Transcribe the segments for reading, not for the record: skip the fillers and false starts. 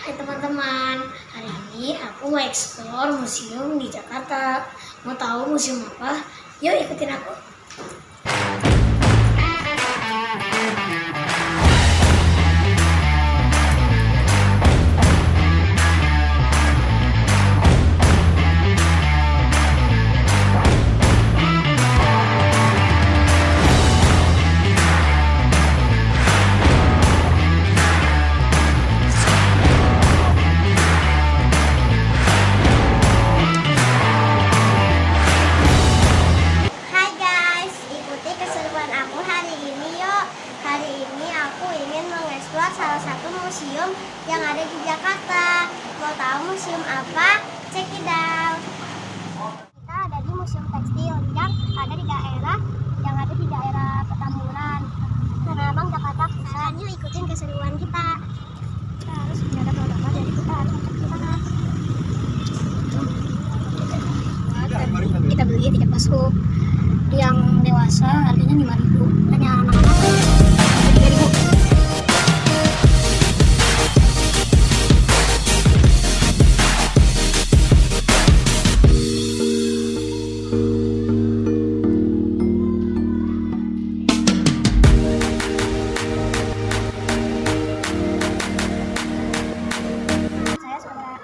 Hai teman-teman, hari ini aku mau eksplor museum di Jakarta. Mau tahu museum apa? Yuk ikutin aku. Hai guys, ikuti keseruan aku hari ini yuk. Hari ini aku ingin mengeksplor salah satu museum yang ada di Jakarta. Mau tahu museum apa? Check it out. Kita ada di Museum Tekstil yang ada di daerah Petamburan, Tanah Abang, Jakarta Pusat. Yuk ikutin keseruan kita. Kita harus menjaga protokol, jadi kita harus kita beli tiket masuk. Yang dewasa harganya 5.000 dan yang anak-anak 3.000.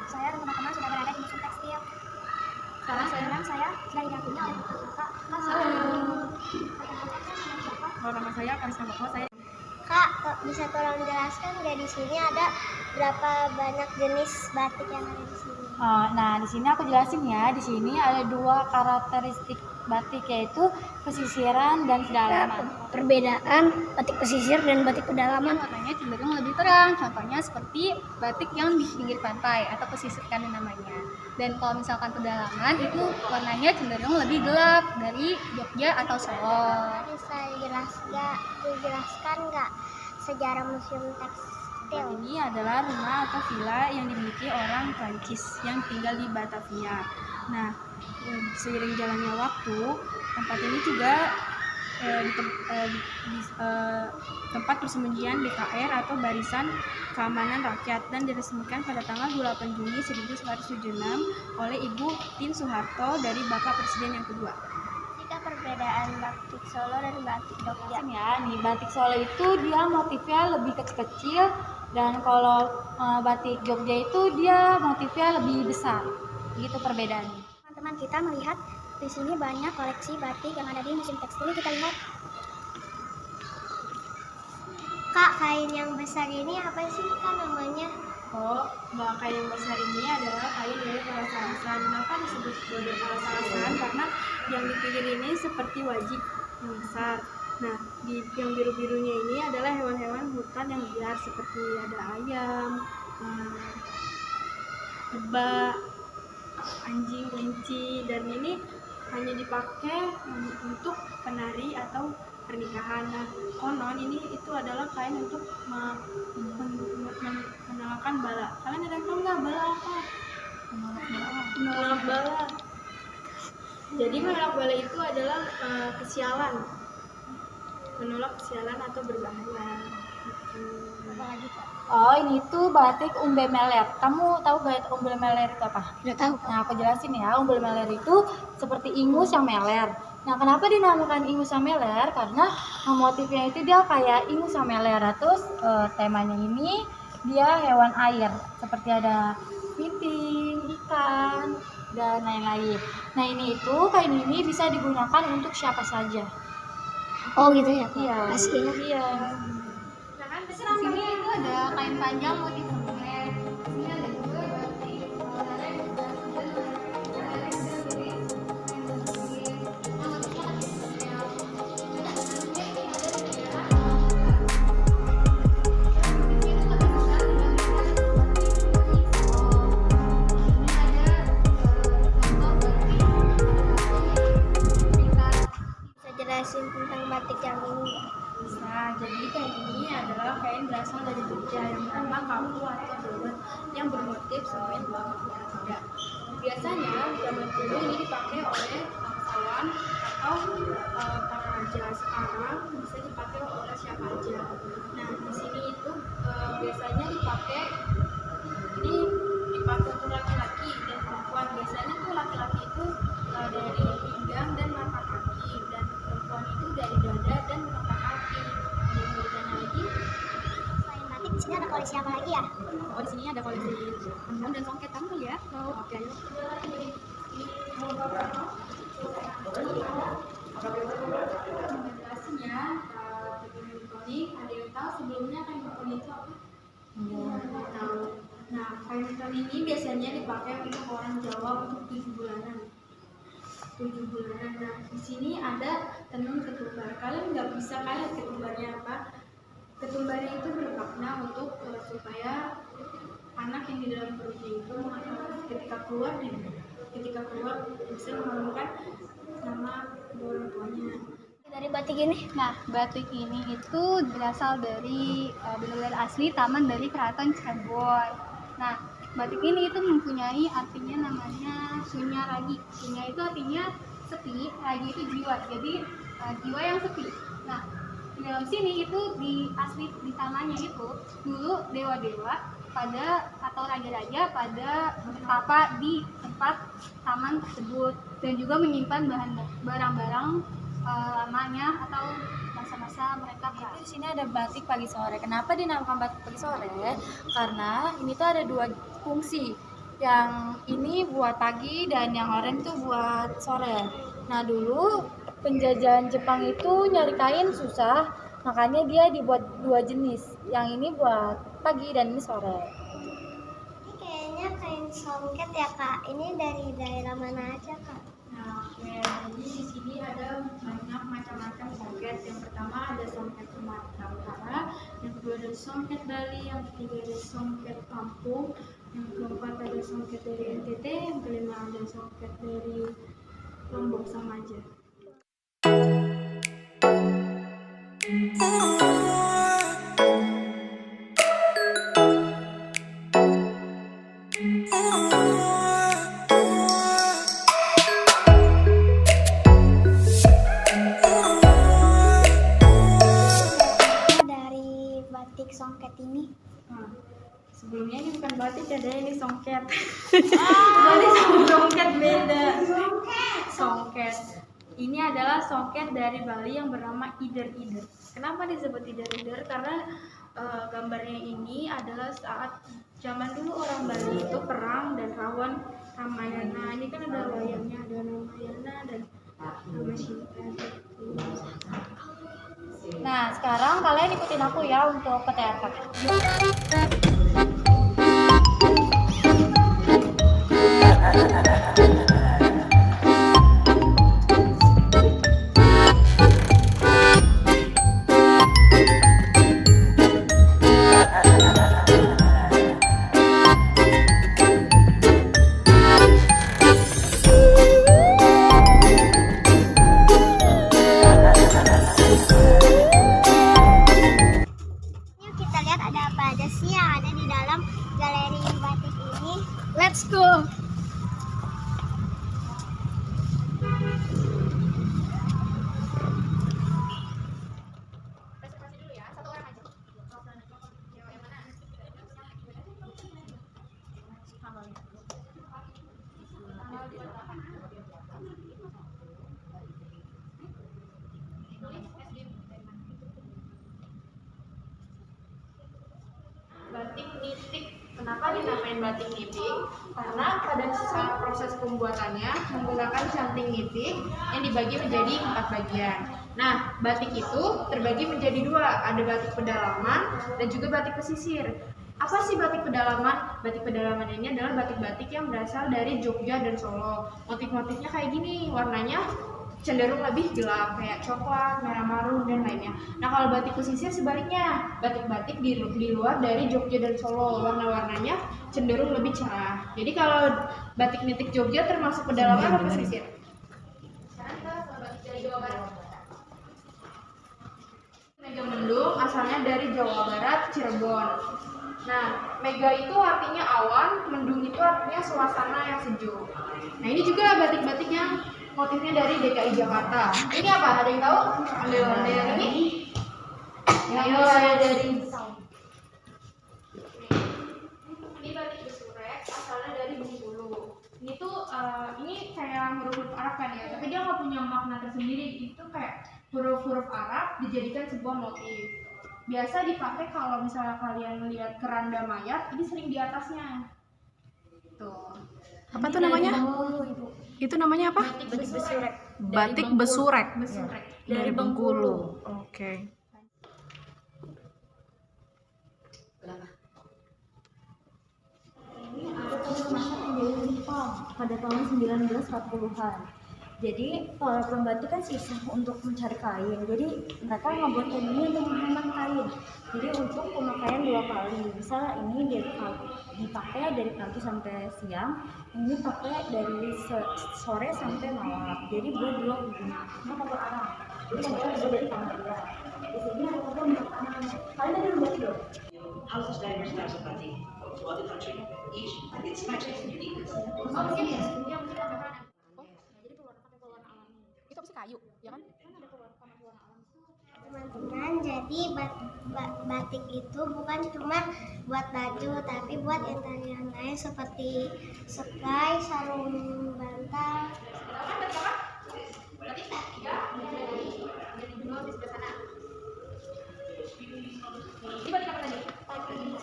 Saya dan teman-teman sudah berada di Museum Tekstil. Sekarang saya sudah didampingi oleh Kak. Nama saya Karisma Boko. Kak, bisa tolong jelaskan nggak di sini ada berapa banyak jenis batik yang ada di sini? Nah, di sini aku jelasin ya. Di sini ada dua karakteristik batik, yaitu pesisiran dan pedalaman. Perbedaan batik pesisir dan batik pedalaman. Warnanya cenderung lebih terang. Contohnya seperti batik yang di pinggir pantai atau pesisir kan namanya. Dan kalau misalkan pedalaman itu warnanya cenderung lebih gelap dari Jogja atau Solo. Bisa dijelaskan nggak sejarah Museum Tekstil? Ini adalah rumah atau villa yang dimiliki orang Prancis yang tinggal di Batavia. Nah, seiring jalannya waktu, tempat ini juga tempat persembunyian BKR atau Barisan Keamanan Rakyat, dan diresmikan pada tanggal 28 Juni 1976 oleh Ibu Tien Soeharto dari Bapak Presiden yang kedua. Jika perbedaan batik Solo dan batik Jogja. Ya, nih batik Solo itu dia motifnya lebih kecil-kecil, dan kalau batik Jogja itu dia motifnya lebih besar. Gitu perbedaannya. Teman-teman, kita melihat di sini banyak koleksi batik yang ada di Museum Tekstil. Kita lihat. Kak, kain yang besar ini apa sih Kak namanya? Kain yang besar ini adalah kain dari palas-palasan. Kenapa disebut sebagai palas-palasan? Karena yang di pinggir ini seperti wajik yang besar. Nah, yang biru-birunya ini adalah hewan-hewan hutan yang liar, seperti ada ayam, lebah, anjing, kelinci, dan ini hanya dipakai untuk penari atau pernikahan. Nah, konon ini itu adalah kain untuk menolakkan bala. Kalian ada tahu nggak bala apa? Menolak bala. Jadi menolak bala itu adalah kesialan, menolak kesialan atau berbahaya. Apa lagi Kak? Ini tuh batik Umbel Meler. Kamu tahu gak Umbel Meler itu apa? Udah tahu. Nah, aku jelasin ya. Umbel Meler itu seperti ingus yang meler. Nah, kenapa dinamakan ingus yang meler? Karena motifnya itu dia kayak ingus yang meler. Terus temanya ini dia hewan air, seperti ada kepiting, ikan, dan lain-lain. Nah, kain ini bisa digunakan untuk siapa saja. Oh gitu ya Kak? Iya. Aslinya. Iya. Di sini itu ada kain panjang motif bunga. Ini ada juga batik Bisa jelasin tentang batik yang ini? Bisa. Jadi kain ini adalah kain berasal dari Jogja yang bernama kapu atau dolet yang bermotif semen kuda. Biasanya zaman dulu ini dipakai oleh bangsawan atau para raja. Sekarang bisa dipakai oleh siapa aja. Nah, di sini itu biasanya dipakai dipakai untuk laki-laki dan perempuan. Biasanya tuh laki-laki itu dari pinggang dan mata kaki, dan perempuan itu dari dada dan mata kaki. Ada yang mau ditanya lagi? Selain batik, di sini ada koleksi apa lagi ya? Oh, di sini ada koleksi tenun dan songket kamu kali ya? Oh, oke. Menjelaskannya, kain ponik, ada yang tahu sebelumnya kain ponik itu apa? Tahu. Nah, kain ponik ini biasanya dipakai untuk orang Jawa untuk 7 bulanan. 7 bulanan. Nah, di sini ada tenun ketumbar. Kalian nggak bisa lihat ketumbarnya apa? Ketumbarnya itu bermakna untuk supaya anak yang di dalam perutnya itu ketika keluar bisa mengharumkan nama orang tuanya. Dari batik ini? Nah, batik ini itu berasal dari benar-benar asli taman dari Keraton Cirebon. Nah, batik ini itu mempunyai artinya namanya sunya ragi. Sunya itu artinya sepi, ragi itu jiwa. Jadi jiwa yang sepi. Nah, di dalam sini itu di tamannya itu dulu dewa-dewa atau raja-raja pada bertapa di tempat taman tersebut dan juga menyimpan barang-barang lamanya atau masa-masa mereka. Di sini ada batik pagi sore. Kenapa dinamakan batik pagi sore? Karena ini tuh ada 2 fungsi. Yang ini buat pagi dan yang oranye tuh buat sore. Nah, dulu penjajahan Jepang itu nyari kain susah, makanya dia dibuat 2 jenis. Yang ini buat pagi dan ini sore. Ini kayaknya kain songket ya kak. Ini dari daerah mana aja kak? Nah, jadi di sini ada banyak macam-macam songket. Yang pertama ada songket Sumatera Utara, yang kedua ada songket Bali, yang ketiga ada songket Lampung, yang keempat ada songket dari NTT, yang kelima ada songket dari Lombok Samaja. Dari batik songket ini? Nah, sebelumnya ini bukan batik, ada ini songket. Tadi songket beda. Songket. Ini adalah songket dari Bali yang bernama Ider-Ider. Kenapa disebut Ider-Ider? Karena gambarnya ini adalah saat zaman dulu orang Bali itu perang dan lawan Ramayana. Ini kan ada wayangnya, ada Ramayana dan nama Sinta. Nah, sekarang kalian ikutin aku ya untuk ke teater. Yuk kita lihat ada apa aja sih yang ada di dalam galeri batik ini. Let's go. Batik nitik. Kenapa dinamain batik nitik? Karena pada saat proses pembuatannya menggunakan canting nitik yang dibagi menjadi 4 bagian. Nah, batik itu terbagi menjadi 2, ada batik pedalaman dan juga batik pesisir. Apa sih batik pedalaman? Batik pedalaman ini adalah batik-batik yang berasal dari Jogja dan Solo. Motif-motifnya kayak gini, warnanya cenderung lebih gelap kayak coklat, merah marun dan lainnya. Nah, kalau batik pesisir sebaliknya, batik-batik di luar dari Jogja dan Solo, warna-warnanya cenderung lebih cerah. Jadi kalau batik nitik Jogja termasuk pedalaman atau pesisir? Sekarang kita ke batik dari Jawa Barat. Mega mendung asalnya dari Jawa Barat, Cirebon. Nah, mega itu artinya awan, mendung itu artinya suasana yang sejuk. Nah, ini juga batik-batik yang motifnya dari DKI Jakarta. Ini apa? Ada yang tahu? Ondel-ondel yang ini? Ayo, saya dari ini batik besurek, asalnya ini kayak huruf-huruf Arab kan ya, tapi dia nggak punya makna tersendiri. Itu kayak huruf-huruf Arab dijadikan sebuah motif. Biasa dipakai kalau misalnya kalian lihat keranda mayat, ini sering di atasnya. Tuh. Apa tuh namanya? Itu namanya apa? Batik besurek. Batik besurek. Besurek. Dari Bengkulu. Oke. Ini ada masyarakat yang dari Jepang pada tahun 1940-an. Jadi para pembatik kan susah untuk mencari kain. Jadi mereka ngebuat kain ini untuk menghemat kain. Jadi untuk pemakaian 2 kali. Misal ini dipakai dari pagi sampai siang. Ini pakai dari sore sampai malam. Jadi buat 2 guna. Ini kompor arang. Jadi kompor itu dari kamar dia. Di sini ada kompor untuk tangan. Kalian tadi buat dulu. Houses diverse types of batik to other country, each with its magic and uniqueness. Oh, mungkin ya, dia mungkin tambahkan. Jadi pakai pewarna alami. Itu apa sih, kayu, ya kan? Kan ada pewarna alami. Teman-teman, jadi batik itu bukan cuma buat baju, tapi buat interior lain seperti sekai, sarung bantal. Berarti ya, jadi dua di sebelah sana. Ini batik apa tadi?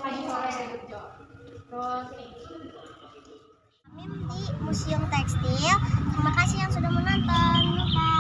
Pagi sore. Terus ini. Kami di Museum Tekstil. Terima kasih yang sudah menonton. Bye.